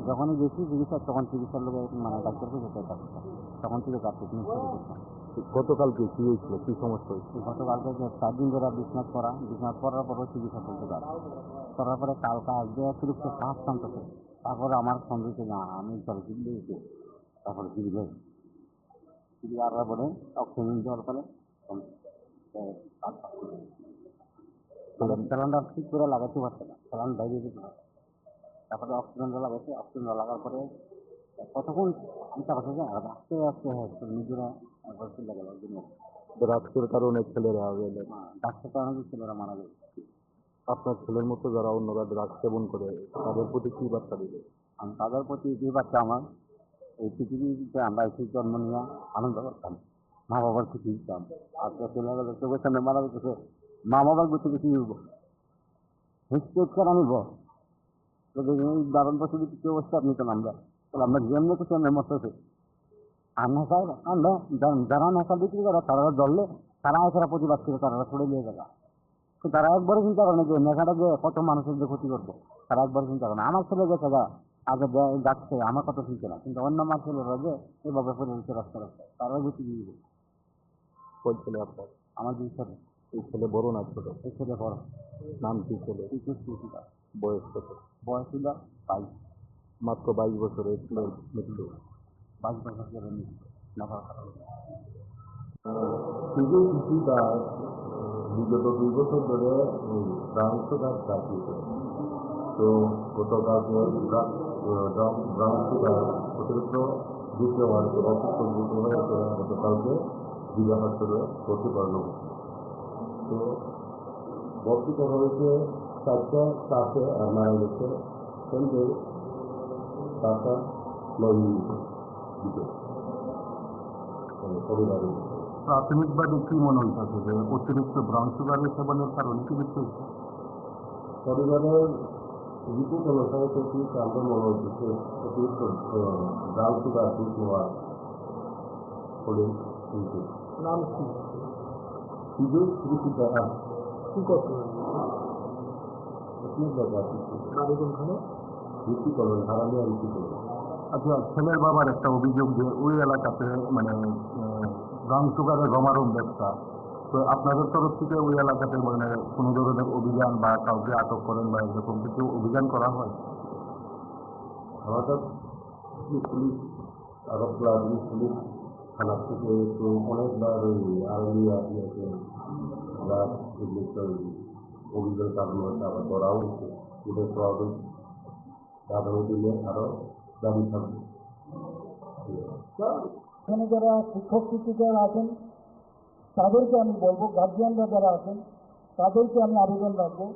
যখনই গেছি চিকিৎসা, তখন চিকিৎসার লোক মানে ডাক্তারকে যেতে ডাক্তার, তখন থেকে তার ট্রিটমেন্ট শুরু করতাম। গতকালকে কি হয়েছিল, কি সমস্যা হয়েছিল? গতকালকে 4 দিন ধরে বিছনাথ করার পরেও চিকিৎসা চলতে পারে। করার পরে কালকে আজকে অতিরিক্ত শ্বাস টানতেছে। তারপরে আমার সন্দেহ না, আমি চলে দিয়েছি। তারপরে চিকিৎসা আর পরে অক্সিজেন দেওয়ার পরে স্যালান্ডার ঠিক করে লাগাতে পারছে না, স্যালান বাইরে দিতে পারছে। তারপরে অক্সিজেনটা লাগাচ্ছে, অক্সিজেনটা লাগার পরে কতক্ষণ চিন্তা করছে যে আস্তে আস্তে নিজেরা চিন্তা করার জন্য ড্রাগসের কারণে ছেলেরা ডাক্তার কারণে ছেলেরা মারা গেছে। আপনার ছেলের মতো যারা অন্যরা ড্রাগস সেবন করে তাদের প্রতি কি বার্তা দিবে? আমি তাদের প্রতি যে বাচ্চা আমার এই পৃথিবীতে আমরা এসে জন্ম নিয়ে আনন্দ করতাম, মা বাবার খুশি দিতাম। আজকে ছেলেরা চোখের সামনে মারা যেতেছে, মা বাবার করতে কিছু হিস্টেট আনিব দারুণ বছর কি অবস্থা আপনি তো আমরা আমরা জন্ম তো সামনে মরতেছে। আর নেশা আমরা যারা নেশা বিক্রি করে তারা জ্বললে তারা এছাড়া প্রতিবাদ করে তারা ছড়ে নিয়ে যাবে। তো তারা একবারও চিন্তা করে না যে নেশাটা যে কত মানুষের যে ক্ষতি করবে, তারা একবারও চিন্তা করে না। আমার ছেলে গেছে আগে যাচ্ছে, আমার কথা শুনছে না, কিন্তু অন্য আমার ছেলেরা যে এভাবে পড়ে রয়েছে রাস্তা রাস্তায়, তারাও গতি দিয়ে দিবে। কোন ছেলে আপনার? আমার 2 ছেলে। এই ছেলে বড় না ছোট? এই ছেলে বড়। নাম কি ছেলে? বয়স কত? বয়স ছিল 22। মাত্র 22 বছরে ছেলের মৃত্যু। 22 বছর ছেলে মৃত্যু নেশার কারণে। শুধু বিগত 2 বছর ধরে ব্রাউন সুগার চাকরিতে, তো গতকালকে ব্রাউন সুগার অতিরিক্ত দিতে হওয়ার পরে অসুস্থ হয়ে গতকালকে জিলা হাসপাতালে ভর্তি করানো হয়েছে। তো ভর্তি করা হয়েছে 4টা স্টাফে আর মারা গেছে কিন্তু 4টা 9 মিনিটে দিতে পরিবারের। প্রাথমিকভাবে কি মনে হইতেছে যে অতিরিক্ত ব্রাউন সুগারের সেবনের কারণে কি হচ্ছে? পরিবারের রিপোর্ট অনুসারে কি আমরা মনে হচ্ছে অতিরিক্ত ব্রাউন সুগার দুধ নেওয়ার ফলে কিন্তু নাম কি শুধু কৃষিটা কি করতে বাড়ি কোনখানে ঋষি করবেন হারামিয়া ঋষি করবেন। আচ্ছা, ছেলের বাবার একটা অভিযোগ যে ওই এলাকাতে মানে ব্রাউন সুগারের রমারম ব্যবসা, তো আপনাদের তরফ থেকে ওই এলাকাতে মানে কোনো ধরনের অভিযান বা কাউকে আটক করেন বা এরকম কিছু অভিযান করা হয়? আমাদের পুলিশ আগরতলা পুলিশ থানার থেকে তো অনেকবার ওই আর্মিয়া অভিযোগ কারণ হচ্ছে আবার ধরাও হচ্ছে, পুলিশ আগামী দিনে আরও দাবি থাকবে। এখানে যারা শিক্ষক শিক্ষিকারা আছেন তাদেরকে আমি বলবো, গার্জিয়ানরা যারা আছেন তাদেরকে আমি আবেদন রাখবো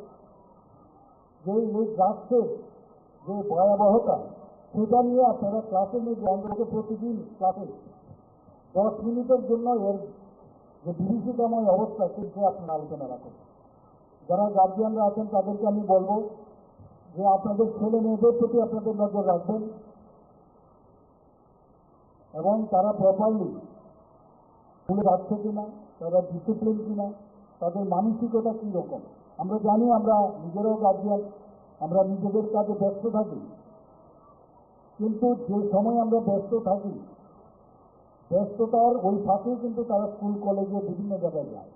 যে এই ড্রাগসের যে ভয়াবহতা সেটা নিয়ে আপনারা ক্লাসের মধ্যে অন্তত প্রতিদিন ক্লাসে 10 মিনিটের জন্য এর যে বিভীষিকাময় অবস্থা সেটা আপনারা আলোচনা রাখুন। যারা গার্জিয়ানরা আছেন তাদেরকে আমি বলবো যে আপনাদের ছেলে মেয়েদের প্রতি আপনাদের নজর রাখবেন এবং তারা প্রপারলি স্কুলে যাচ্ছে কিনা, তারা ডিসিপ্লিন কিনা, তাদের মানসিকতা কী রকম। আমরা জানি আমরা নিজেরাও গার্জিয়ান, আমরা নিজেদের কাজে ব্যস্ত থাকি, কিন্তু যে সময় আমরা ব্যস্ত থাকি ব্যস্ততার ওই ফাঁকেই কিন্তু তারা স্কুল কলেজে বিভিন্ন জায়গায় যায়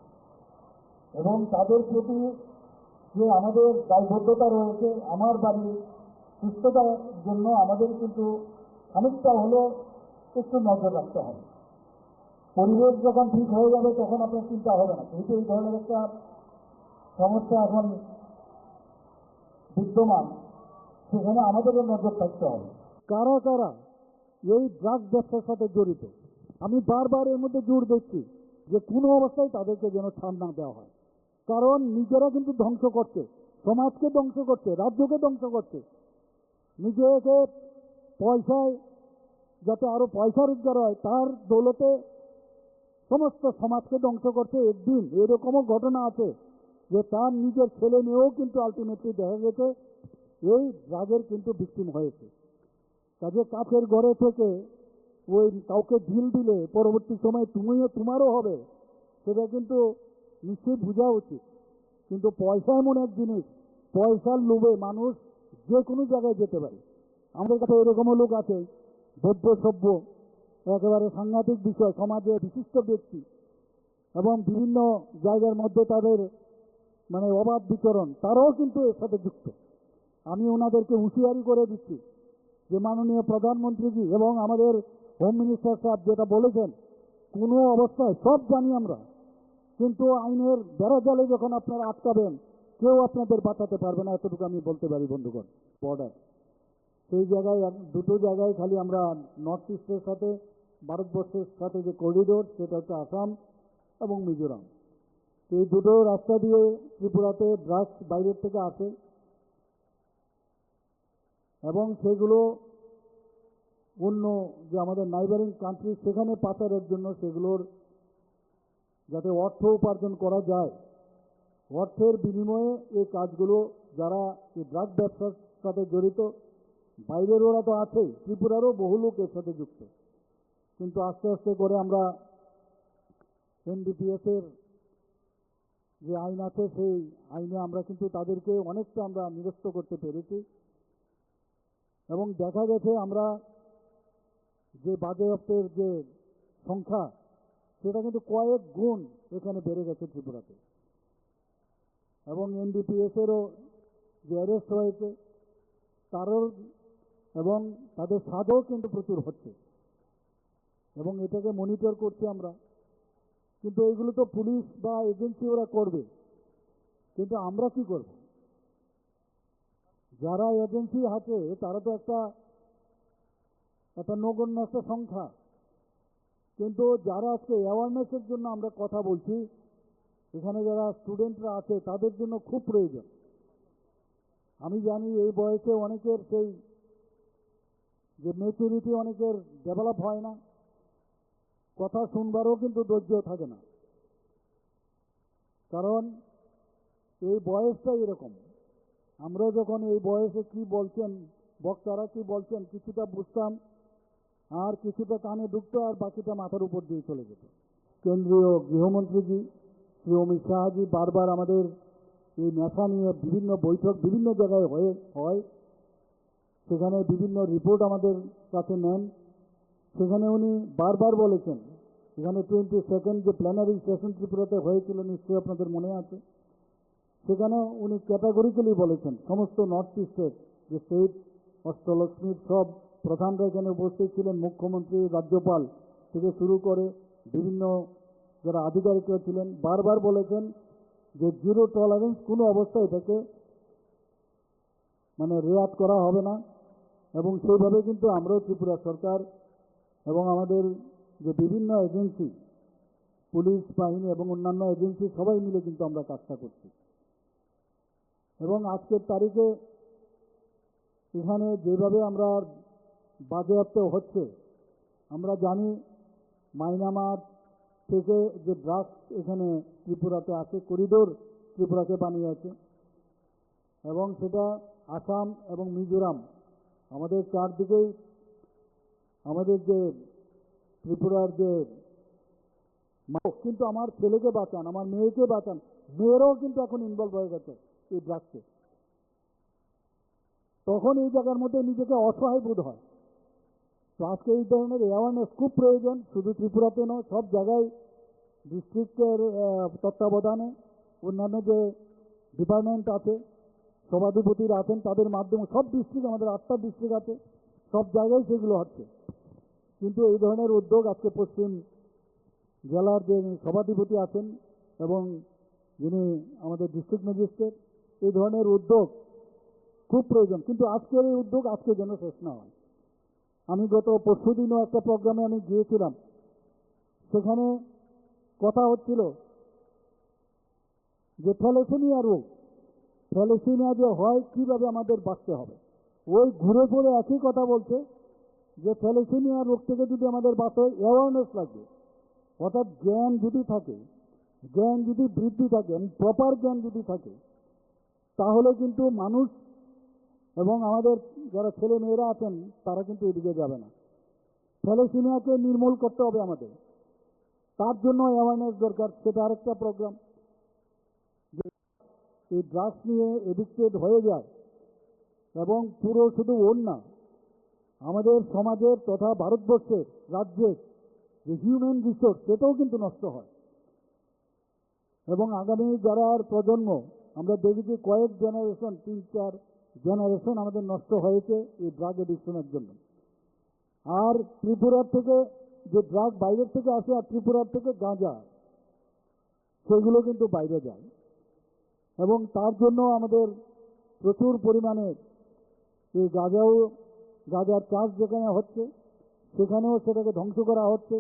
এবং তাদের প্রতি যে আমাদের দায়বদ্ধতা রয়েছে আমার বাড়ির সুস্থতার জন্য আমাদের কিন্তু খানিকটা হলেও একটু নজর রাখতে হবে। পরিবেশ যখন ঠিক হয়ে যাবে তখন আপনার চিন্তা হবে না, কিন্তু এই ধরনের একটা সমস্যা এখন বিদ্যমান, সেখানে আমাদেরও নজর থাকতে হবে। কারা কারা এই ড্রাগ ব্যবসার সাথে জড়িত, আমি বারবার এর মধ্যে জোর দিচ্ছি যে কোনো অবস্থায় তাদেরকে যেন ছাড় না দেওয়া হয়, কারণ নিজেরা কিন্তু ধ্বংস করছে, সমাজকে ধ্বংস করছে, রাজ্যকে ধ্বংস করছে, নিজেকে পয়সায় যাতে আরো পয়সা রোজগার হয় তার দৌলতে সমস্ত সমাজকে ধ্বংস করছে। একদিন এরকমও ঘটনা আছে যে তার নিজের ছেলে মেয়েও কিন্তু আলটিমেটলি দেখা গেছে এই ড্রাগের কিন্তু ভিকটিম হয়েছে। কাজে কাছের ঘরে থেকে ওই কাউকে ঢিল দিলে পরবর্তী সময় তোমারও হবে, সেটা কিন্তু নিশ্চয়ই বোঝা উচিত। কিন্তু পয়সা এমন এক জিনিস, পয়সার লোভে মানুষ যে কোনো জায়গায় যেতে পারে। আমাদের কাছে এরকমও লোক আছে বৌদ্ধ সভ্য, একেবারে সাংঘাতিক বিষয়, সমাজে বিশিষ্ট ব্যক্তি এবং বিভিন্ন জায়গার মধ্যে তাদের মানে অবাধ বিচরণ, তারাও কিন্তু এর সাথে যুক্ত। আমি ওনাদেরকে হুঁশিয়ারি করে দিচ্ছি যে মাননীয় প্রধানমন্ত্রীজি এবং আমাদের হোম মিনিস্টার সাহেব যেটা বলেছেন, কোনো অবস্থায় সব জানি আমরা, কিন্তু আইনের বেড়াজালে যখন আপনারা আটকাবেন কেউ আপনাদের বাঁচাতে পারবে না, এতটুকু আমি বলতে পারি বন্ধুগণ। বর্ডার সেই জায়গায় দুটো জায়গায় খালি আমরা নর্থ ইস্টের সাথে ভারতবর্ষের সাথে যে করিডোর, সেটা হচ্ছে আসাম এবং মিজোরাম। এই দুটো রাস্তা দিয়ে ত্রিপুরাতে ড্রাগস বাইরের থেকে আসে এবং সেগুলো অন্য যে আমাদের নাইবারিং কান্ট্রি সেখানে পাচারের জন্য সেগুলোর যাতে অর্থ উপার্জন করা যায়, অর্থের বিনিময়ে এই কাজগুলো যারা এই ড্রাগ ব্যবসার সাথে জড়িত, বাইরের ওরা তো আছেই, ত্রিপুরারও বহু লোক এর সাথে যুক্ত। কিন্তু আস্তে আস্তে করে আমরা এনডিপিএস এর যে আইন আছে সেই আইনে আমরা কিন্তু তাদেরকে অনেকটা আমরা নিরস্ত করতে পেরেছি এবং দেখা গেছে আমরা যে বাজেয়াপ্তের যে সংখ্যা সেটা কিন্তু কয়েক গুণ এখানে বেড়ে গেছে ত্রিপুরাতে। এবং এনডিপিএস এরও যে অ্যারেস্ট হয়েছে তারও এবং তাদের সাজও কিন্তু প্রচুর হচ্ছে এবং এটাকে মনিটর করছি আমরা। কিন্তু এইগুলো তো পুলিশ বা এজেন্সি ওরা করবে, কিন্তু আমরা কি করব? যারা এজেন্সি আছে তারা তো একটা নগণ্য একটা সংখ্যা, কিন্তু যারা আজকে অ্যাওয়ারনেসের জন্য আমরা কথা বলছি, এখানে যারা স্টুডেন্টরা আছে তাদের জন্য খুব প্রয়োজন। আমি জানি এই বয়সে অনেকের সেই যে ম্যাচুরিটি অনেকের ডেভেলপ হয় না, কথা শুনবারও কিন্তু ধৈর্য থাকে না, কারণ এই বয়সটা এরকম। আমরা যখন এই বয়সে কি বলছেন, বক্তারা কি বলছেন কিছুটা বুঝতাম, আর কিছুটা কানে ঢুকতো আর বাকিটা মাথার উপর দিয়ে চলে যেত। কেন্দ্রীয় গৃহমন্ত্রীজি শ্রী অমিত শাহজি বারবার আমাদের এই নেশা নিয়ে বিভিন্ন বৈঠক বিভিন্ন জায়গায় হয়, সেখানে বিভিন্ন রিপোর্ট আমাদের কাছে নেন। সেখানে উনি বারবার বলেছেন, এখানে 22nd যে প্ল্যানারি সেশন ত্রিপুরাতে হয়েছিল নিশ্চয়ই আপনাদের মনে আছে, সেখানে উনি ক্যাটাগরিক্যালি বলেছেন সমস্ত নর্থ ইস্টের যে স্টেট অষ্টলক্ষ্মীর সব প্রধানরা এখানে উপস্থিত ছিলেন, মুখ্যমন্ত্রী, রাজ্যপাল থেকে শুরু করে বিভিন্ন যারা আধিকারিকরা ছিলেন, বারবার বলেছেন যে জিরো টলারেন্স, কোনো অবস্থায় এটাকে মানে রেয়াত করা হবে না। এবং সেইভাবে কিন্তু আমরাও ত্রিপুরা সরকার এবং আমাদের যে বিভিন্ন এজেন্সি, পুলিশ বাহিনী এবং অন্যান্য এজেন্সি সবাই মিলে কিন্তু আমরা কাজটা করছি। এবং আজকের তারিখে এখানে যেভাবে আমরা বাজেয়াপ্ত হচ্ছে, আমরা জানি মাইনামার থেকে যে ড্রাগস এখানে ত্রিপুরাতে আছে, করিডোর ত্রিপুরাকে বানিয়েছে এবং সেটা আসাম এবং মিজোরাম আমাদের চারদিকেই আমাদের যে ত্রিপুরার যে কিন্তু আমার ছেলেকে বাঁচান, আমার মেয়েকে বাঁচান, মেয়েরাও কিন্তু এখন ইনভলভ হয়ে গেছে এই ড্রাগসে। তখন এই জায়গার মধ্যে নিজেকে অসহায় বোধ হয়। তো আজকে এই ধরনের অ্যাওয়ারনেস খুব প্রয়োজন, শুধু ত্রিপুরাতে নয়, সব জায়গায় ডিস্ট্রিক্টের তত্ত্বাবধানে অন্যান্য যে ডিপার্টমেন্ট আছে, সভাধিপতিরা আছেন, তাদের মাধ্যমে সব ডিস্ট্রিক্ট, আমাদের 8টা ডিস্ট্রিক্ট আছে, সব জায়গায় সেগুলো হচ্ছে। কিন্তু এই ধরনের উদ্যোগ আজকে পশ্চিম জেলার যে সভাধিপতি আছেন এবং যিনি আমাদের ডিস্ট্রিক্ট ম্যাজিস্ট্রেট, এই ধরনের উদ্যোগ খুব প্রয়োজন, কিন্তু আজকের এই উদ্যোগ আজকে যেন শেষ না হয়। আমি গত পরশুদিনও একটা প্রোগ্রামে আমি গিয়েছিলাম, সেখানে কথা হচ্ছিল যে থ্যালাসেমিয়া রোগ, থ্যালাসেমিয়া যে হয় কীভাবে আমাদের বাঁচতে হবে, ওই ঘুরে ফিরে একই কথা বলছে যে থ্যালাসেমিয়া রোগ থেকে যদি আমাদের বাঁচতে হয় অ্যাওয়ারনেস লাগবে, অর্থাৎ জ্ঞান যদি থাকে, জ্ঞান যদি বৃদ্ধি থাকে, প্রপার জ্ঞান যদি থাকে, তাহলে কিন্তু মানুষ এবং আমাদের যারা ছেলে মেয়েরা আছেন তারা কিন্তু এদিকে যাবে না। থ্যালাসেমিয়াকে নির্মূল করতে হবে আমাদের, তার জন্য অ্যাওয়ারনেস দরকার। সেটা আরেকটা প্রোগ্রাম। এই ড্রাগস নিয়ে এডিক্টেড হয়ে যায় এবং পুরো শুধু ওর না, আমাদের সমাজের তথা ভারতবর্ষের রাজ্যের যে হিউম্যান রিসোর্স সেটাও কিন্তু নষ্ট হয়। এবং আগামী যারা প্রজন্ম, আমরা দেখেছি কয়েক জেনারেশন, 3-4 জেনারেশন আমাদের নষ্ট হয়েছে এই ড্রাগ এডিকশনের জন্য। আর ত্রিপুরার থেকে যে ড্রাগ বাইরের থেকে আসে, আর ত্রিপুরার থেকে গাঁজা, সেগুলো কিন্তু বাইরে যায় এবং তার জন্য আমাদের প্রচুর পরিমাণে এই গাঁজার চাষ যেখানে হচ্ছে সেখানেও সেটাকে ধ্বংস করা হচ্ছে,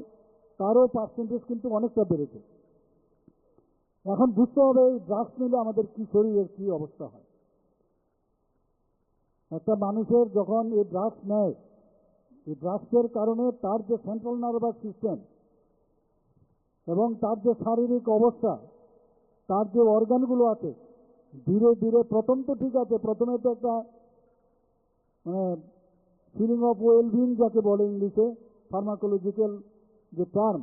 তারও পার্সেন্টেজ কিন্তু অনেকটা বেড়েছে। এখন বুঝতে হবে এই ড্রাগস নিলে আমাদের কি শরীরের কি অবস্থা হয়। একটা মানুষের যখন এই ড্রাগস নেয়, এই ড্রাগসের কারণে তার যে সেন্ট্রাল নার্ভাস সিস্টেম এবং তার যে শারীরিক অবস্থা, তার যে অর্গানগুলো আছে, ধীরে ধীরে প্রথম তো ঠিক আছে, প্রথমে তো একটা মানে ফিলিং অফ ওয়েলবিং যাকে বলে ইংলিশে ফার্মাকোলজিক্যাল যে টার্ম,